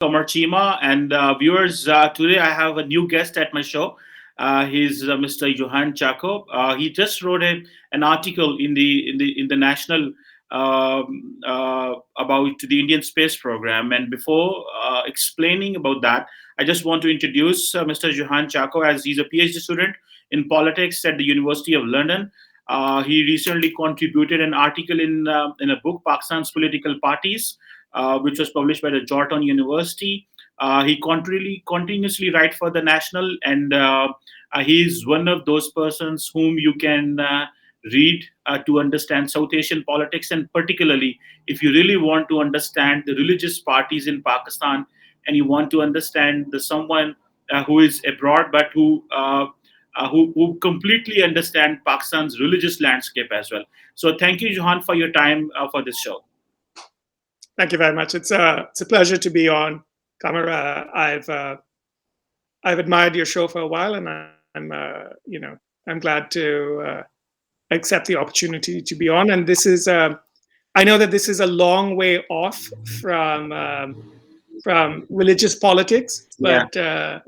Qamar Cheema, and viewers. Today I have a new guest at my show. He's Mr. Johan Chaco. He just wrote an article in the National about the Indian space program. And before explaining about that, I just want to introduce Mr. Johan Chaco, as he's a PhD student in politics at the University of London. He recently contributed an article in a book, Pakistan's Political Parties, which was published by the Jordan University. He continuously write for the National, and he's one of those persons whom you can read to understand South Asian politics, and particularly if you really want to understand the religious parties in Pakistan, and you want to understand the someone who is abroad but who completely understand Pakistan's religious landscape as well. So thank you, Johan, for your time for this show. Thank you very much. It's a pleasure to be on, Qamar. I've admired your show for a while, and I'm glad to accept the opportunity to be on. And this is I know that this is a long way off from religious politics, but to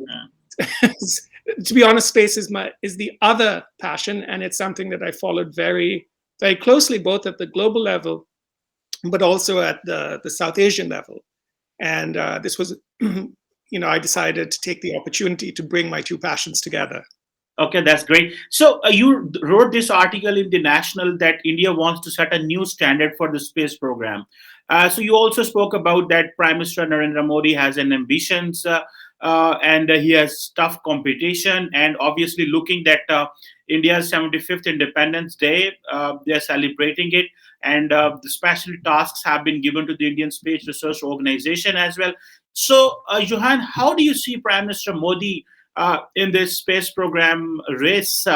be honest, space is the other passion, and it's something that I followed very, very closely, both at the global level, but also at the South Asian level. And this was, I decided to take the opportunity to bring my two passions together. Okay, that's great. So you wrote this article in the National that India wants to set a new standard for the space program. So you also spoke about that Prime Minister Narendra Modi has an ambitions, and he has tough competition, and obviously looking at India's 75th Independence Day, they are celebrating it, and the special tasks have been given to the Indian Space Research Organization as well. So, Johan, how do you see Prime Minister Modi in this space program race,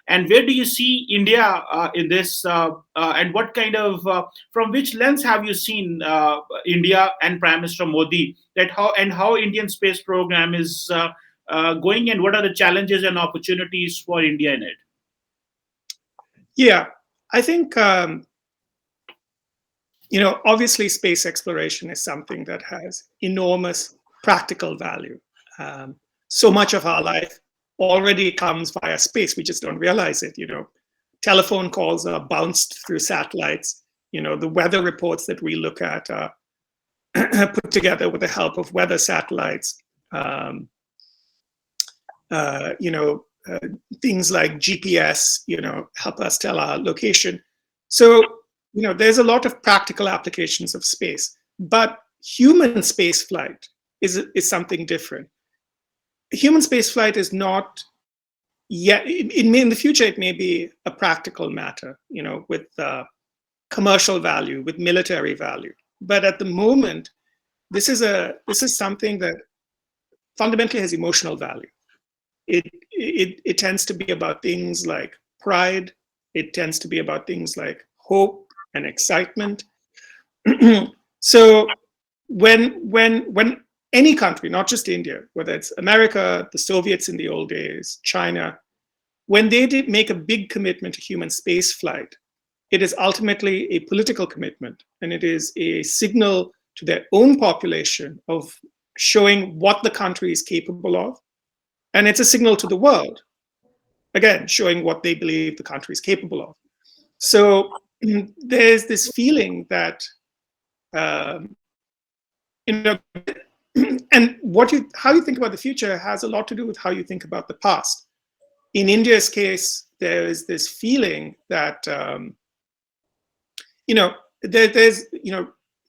and where do you see India in this, and what kind of, from which lens have you seen India and Prime Minister Modi, that how Indian space program is going, and what are the challenges and opportunities for India in it? Yeah, I think obviously space exploration is something that has enormous practical value. So much of our life already comes via space. We just don't realize it. Telephone calls are bounced through satellites. The weather reports that we look at are put together with the help of weather satellites. Things like GPS, help us tell our location. So, there's a lot of practical applications of space, but human space flight is something different. Human space flight is not yet, in the future, it may be a practical matter, with commercial value, with military value. But at the moment, this is something that fundamentally has emotional value. It tends to be about things like pride. It tends to be about things like hope and excitement. So when any country, not just India, whether it's America, the Soviets in the old days, China, when they did make a big commitment to human space flight, it is ultimately a political commitment, and it is a signal to their own population of showing what the country is capable of. And it's a signal to the world, again, showing what they believe the country is capable of. So there's this feeling that, and how you think about the future has a lot to do with how you think about the past. In India's case, there is this feeling that, there's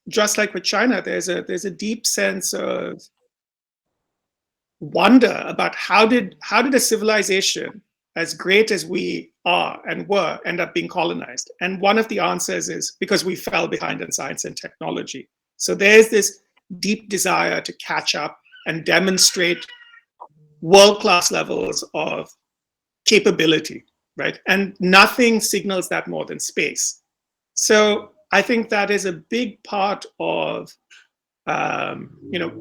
just like with China, there's a deep sense of wonder about how did a civilization as great as we are and were end up being colonized. And one of the answers is because we fell behind in science and technology. So there's this deep desire to catch up and demonstrate world-class levels of capability, right? And nothing signals that more than space. So I think that is a big part of, Prime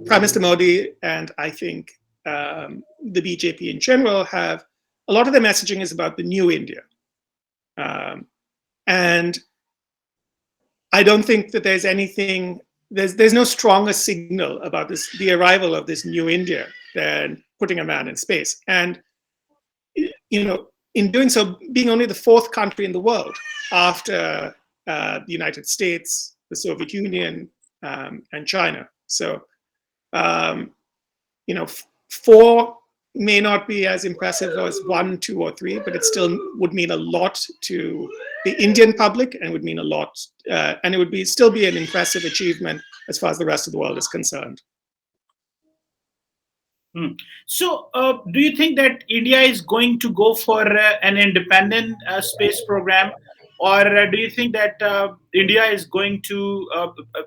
Minister Modi, and I think the BJP in general have, a lot of their messaging is about the new India. And I don't think that there's anything there's no stronger signal about the arrival of this new India than putting a man in space. And in doing so, being only the fourth country in the world after the United States, the Soviet Union, and China. So, four may not be as impressive as 1, 2, or 3, but it still would mean a lot to the Indian public, and would mean a lot, and it would still be an impressive achievement as far as the rest of the world is concerned. So, do you think that India is going to go for an independent space program, or do you think that India is going to,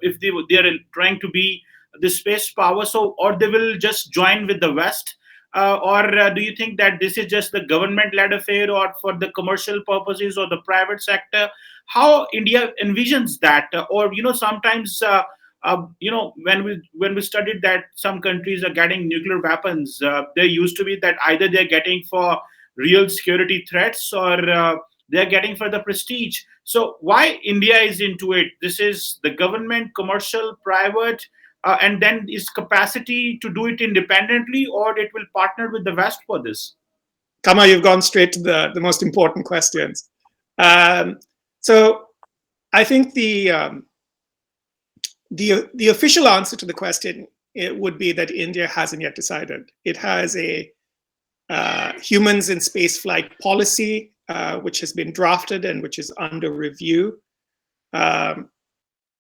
if they are trying to be the space power, so or they will just join with the West, or do you think that this is just the government-led affair, or for the commercial purposes or the private sector? How India envisions that, or sometimes. When we studied that some countries are getting nuclear weapons, there used to be that either they're getting for real security threats, or they're getting for the prestige. So why India is into it? This is the government, commercial, private, and then is capacity to do it independently, or it will partner with the West for this? Qamar, you've gone straight to the most important questions. So I think the official answer to the question, it would be that India hasn't yet decided. It has a humans in space flight policy, which has been drafted and which is under review.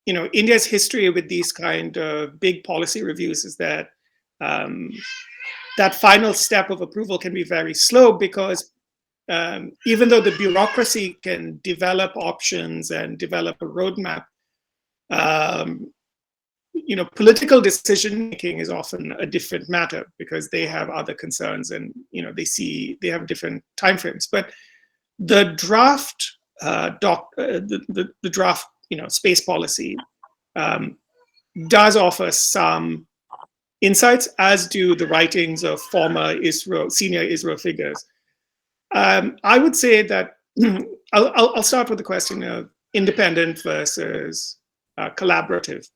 India's history with these kind of big policy reviews is that that final step of approval can be very slow, because even though the bureaucracy can develop options and develop a roadmap, political decision making is often a different matter, because they have other concerns, and they have different timeframes. But the draft the draft space policy does offer some insights, as do the writings of former senior ISRO figures. I would say that I'll start with the question of independent versus collaborative.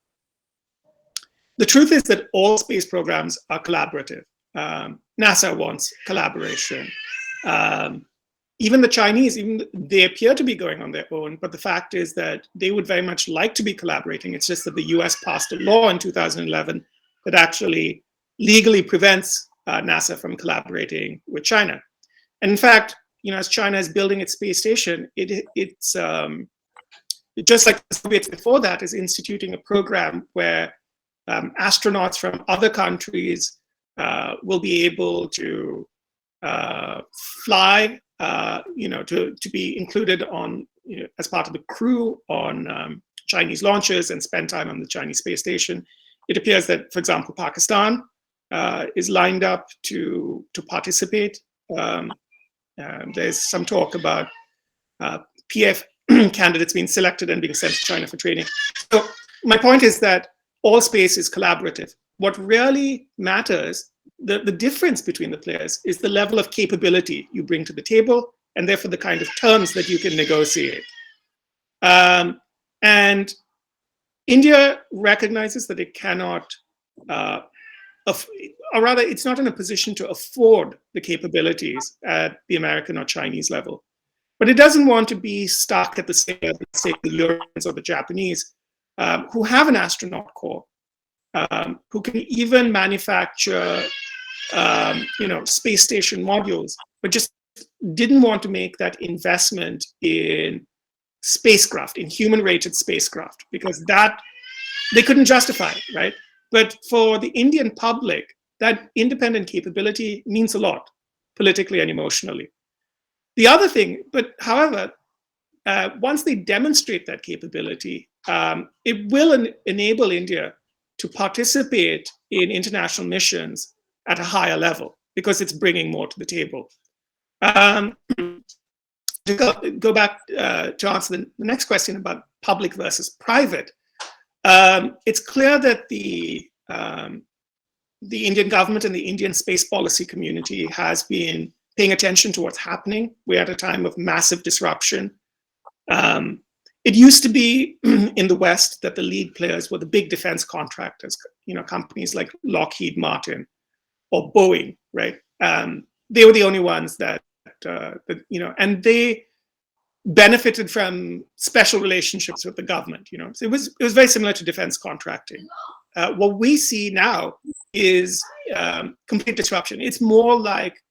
The truth is that all space programs are collaborative. NASA wants collaboration. Even the Chinese, they appear to be going on their own, but the fact is that they would very much like to be collaborating. It's just that the US passed a law in 2011 that actually legally prevents NASA from collaborating with China. And in fact, as China is building its space station, it's just like the Soviets before that, is instituting a program where astronauts from other countries will be able to fly, to be included on, as part of the crew on Chinese launches and spend time on the Chinese space station. It appears that, for example, Pakistan is lined up to participate. There's some talk about PF candidates being selected and being sent to China for training. So my point is that all space is collaborative. What really matters, the difference between the players, is the level of capability you bring to the table, and therefore the kind of terms that you can negotiate. And India recognizes that it cannot, or rather, it's not in a position to afford the capabilities at the American or Chinese level. But it doesn't want to be stuck at the same level, say, the Europeans or the Japanese, who have an astronaut corps, who can even manufacture, space station modules, but just didn't want to make that investment in spacecraft, in human-rated spacecraft, because that they couldn't justify, right? But for the Indian public, that independent capability means a lot, politically and emotionally. The other thing, but however, once they demonstrate that capability, it will enable India to participate in international missions at a higher level, because it's bringing more to the table. To go back to answer the next question about public versus private, it's clear that the Indian government and the Indian space policy community has been paying attention to what's happening. We're at a time of massive disruption. it used to be in the West that the lead players were the big defense contractors, companies like Lockheed Martin or Boeing, right? They were the only ones and they benefited from special relationships with the government. So it was very similar to defense contracting. What we see now is complete disruption. It's more like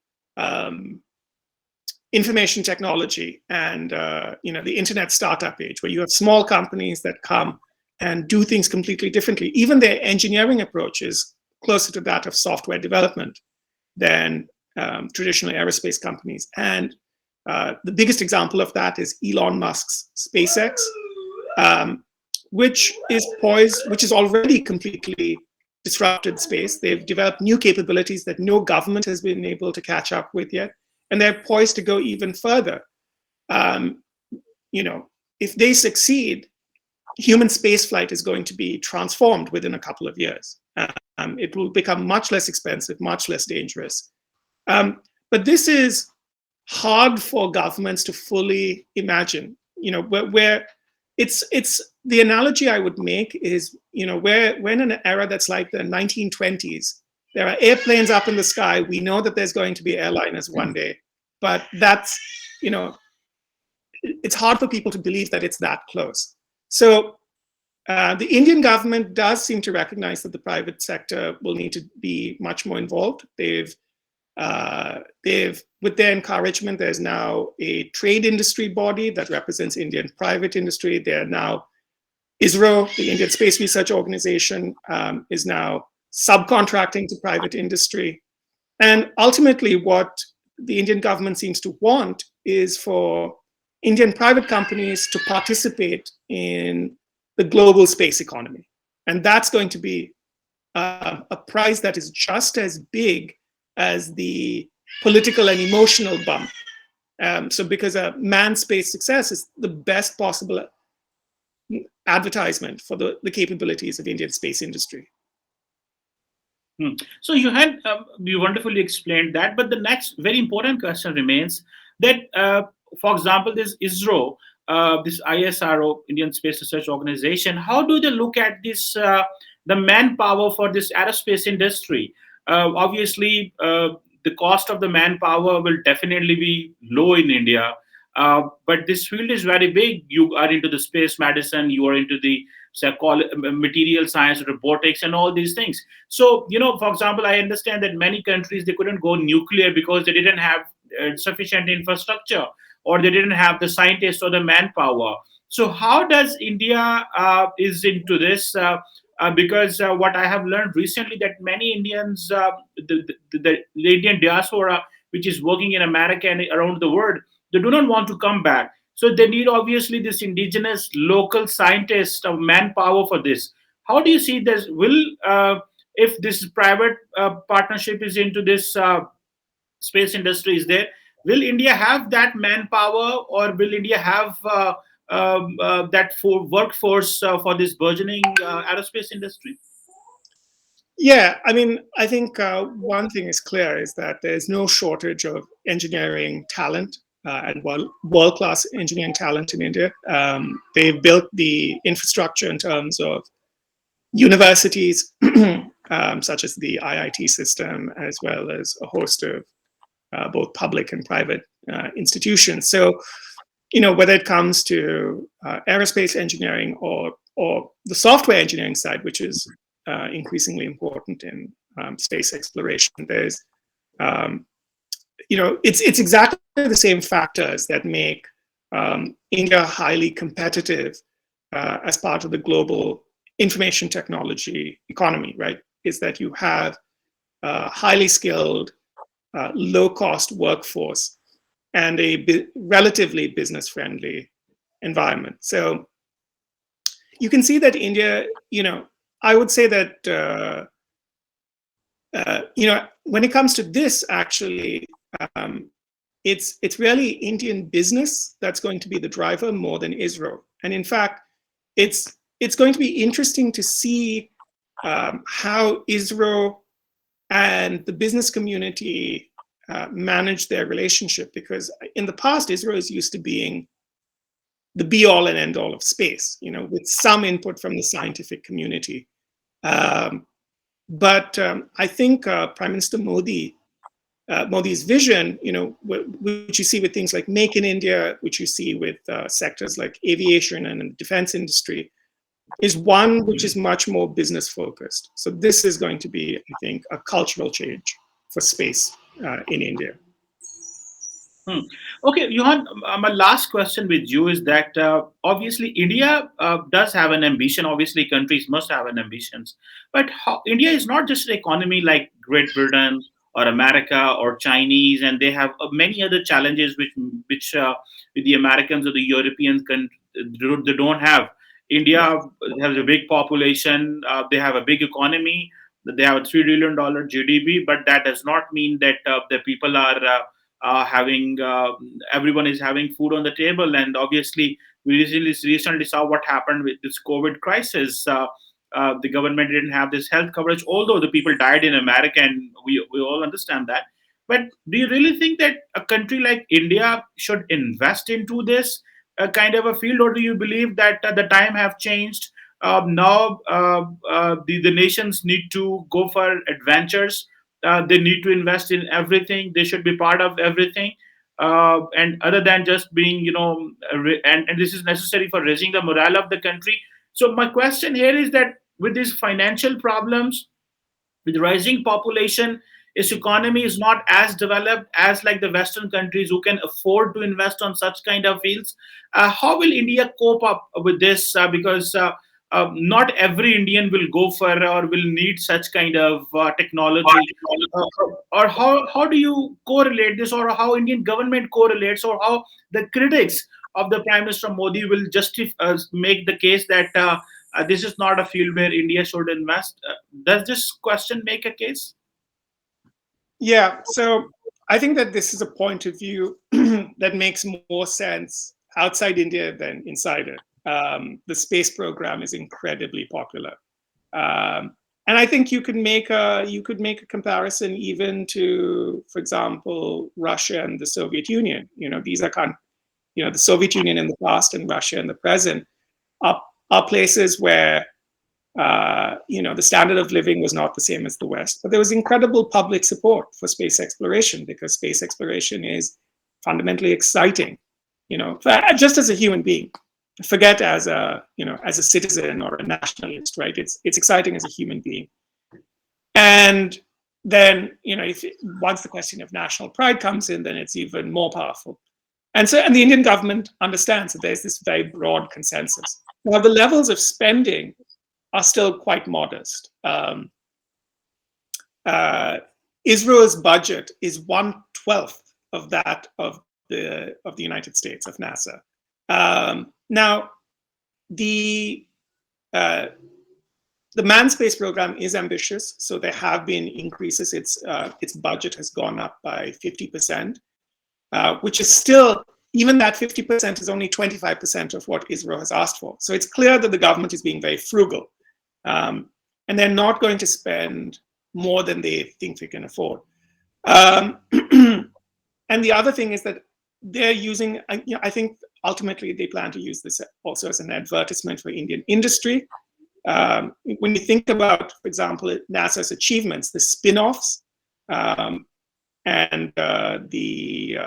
information technology and the internet startup age, where you have small companies that come and do things completely differently. Even their engineering approach is closer to that of software development than traditional aerospace companies. And the biggest example of that is Elon Musk's SpaceX, which is already completely disrupted space. They've developed new capabilities that no government has been able to catch up with yet, and they're poised to go even further. If they succeed, human spaceflight is going to be transformed within a couple of years. It will become much less expensive, much less dangerous. But this is hard for governments to fully imagine. Where it's the analogy I would make is, when in an era that's like the 1920s, there are airplanes up in the sky. We know that there's going to be airliners one day, but that's, it's hard for people to believe that it's that close. So the Indian government does seem to recognize that the private sector will need to be much more involved. They've, with their encouragement, there's now a trade industry body that represents Indian private industry. They're now, ISRO, the Indian Space Research Organization, is now subcontracting to private industry. And ultimately, what the Indian government seems to want is for Indian private companies to participate in the global space economy. And that's going to be a prize that is just as big as the political and emotional bump. So because a manned space success is the best possible advertisement for the capabilities of Indian space industry. So you wonderfully explained that, but the next very important question remains that, for example, this ISRO, this ISRO, Indian Space Research Organization, how do they look at this, the manpower for this aerospace industry? Obviously, the cost of the manpower will definitely be low in India, but this field is very big. You are into the space medicine, you are into the material science, robotics, and all these things. So, for example, I understand that many countries, they couldn't go nuclear because they didn't have sufficient infrastructure, or they didn't have the scientists or the manpower. So how does India is into this? Because what I have learned recently, that many Indians, the Indian diaspora, which is working in America and around the world, they do not want to come back. So they need obviously this indigenous local scientist of manpower for this. How do you see this? If this private partnership is into this space industry is there, will India have that manpower, or will India have that workforce for this burgeoning aerospace industry? Yeah, I mean, I think one thing is clear is that there's no shortage of engineering talent and world-class engineering talent in India. They've built the infrastructure in terms of universities, such as the IIT system, as well as a host of both public and private institutions. So, whether it comes to aerospace engineering or the software engineering side, which is increasingly important in space exploration, there's, it's exactly the same factors that make India highly competitive as part of the global information technology economy, right? Is that you have highly skilled, low-cost workforce and a relatively business-friendly environment. So you can see that India, I would say that, when it comes to this, actually, it's really Indian business that's going to be the driver more than ISRO. And in fact, it's going to be interesting to see how ISRO and the business community manage their relationship, because in the past, ISRO is used to being the be all and end all of space, with some input from the scientific community. But I think Prime Minister Modi's vision, which you see with things like Make in India, which you see with sectors like aviation and the defense industry, is one which is much more business focused. So this is going to be, I think, a cultural change for space in India. Okay, Johan, my last question with you is that obviously India does have an ambition. Obviously, countries must have an ambitions, but India is not just an economy like Great Britain or America or Chinese, and they have many other challenges which with the Americans or the Europeans they don't have. Yeah. India has a big population. They have a big economy. They have a $3 trillion GDP, but that does not mean that the people are having everyone is having food on the table. And obviously we recently saw what happened with this COVID crisis. The government didn't have this health coverage, although the people died in America, and we all understand that. But do you really think that a country like India should invest into this kind of a field, or do you believe that the time have changed? Now the nations need to go for adventures. They need to invest in everything. They should be part of everything. And other than just being, and this is necessary for raising the morale of the country. So my question here is that with these financial problems, with rising population, its economy is not as developed as like the Western countries who can afford to invest on such kind of fields. How will India cope up with this? Because not every Indian will go for or will need such kind of technology. Or how do you correlate this, or how Indian government correlates, or how the critics of the Prime Minister Modi will make the case that this is not a field where India should invest? Does this question make a case? Yeah, so I think that this is a point of view that makes more sense outside India than inside it. The space program is incredibly popular, and I think you could make a comparison even to, for example, Russia and the Soviet Union. These are the Soviet Union in the past and Russia in the present are places where the standard of living was not the same as the West, but there was incredible public support for space exploration because space exploration is fundamentally exciting. Just as a human being, forget as a citizen or a nationalist, right? It's exciting as a human being. And then once the question of national pride comes in, then it's even more powerful. And the Indian government understands that there's this very broad consensus. Now the levels of spending are still quite modest. Israel's budget is 1/12 of that of the United States, of NASA. Now, the manned space program is ambitious, so there have been increases. Its budget has gone up by 50%, which is still, even that 50% is only 25% of what Israel has asked for. So it's clear that the government is being very frugal, and they're not going to spend more than they think they can afford. And the other thing is that they're using, I think ultimately they plan to use this also as an advertisement for Indian industry. When you think about, for example, NASA's achievements, the spin-offs, and the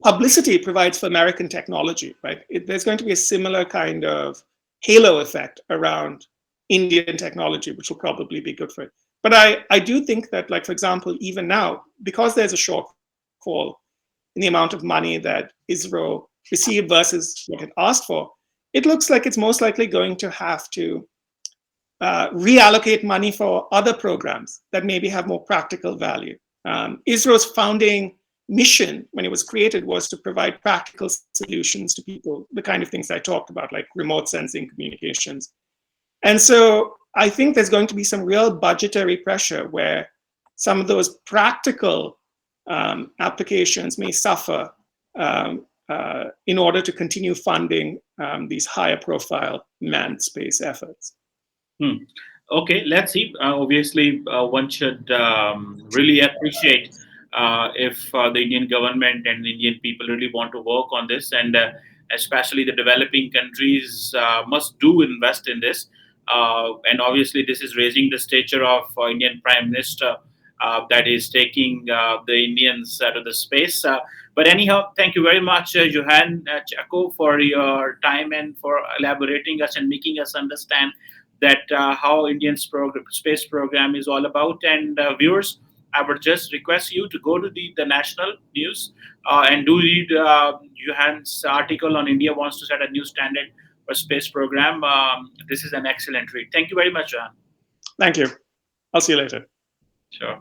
publicity it provides for American technology, right? There's going to be a similar kind of halo effect around Indian technology, which will probably be good for it. But I do think that, like, for example, even now, because there's a shortfall in the amount of money that Israel received versus what it asked for, it looks like it's most likely going to have to reallocate money for other programs that maybe have more practical value. Israel's founding mission, when it was created, was to provide practical solutions to people, the kind of things I talked about, like remote sensing communications. And so I think there's going to be some real budgetary pressure where some of those practical applications may suffer in order to continue funding these higher profile manned space efforts. Okay, let's see. Obviously, one should really appreciate if the Indian government and Indian people really want to work on this, and especially the developing countries must do invest in this. And obviously, this is raising the stature of Indian Prime Minister that is taking the Indians to the space. But anyhow, thank you very much, Johan Chako, for your time and for elaborating us and making us understand that how Indian space program is all about. And viewers, I would just request you to go to the national news and do read Johan's article on India wants to set a new standard for space program. This is an excellent read. Thank you very much, Johan. Thank you. I'll see you later. Sure.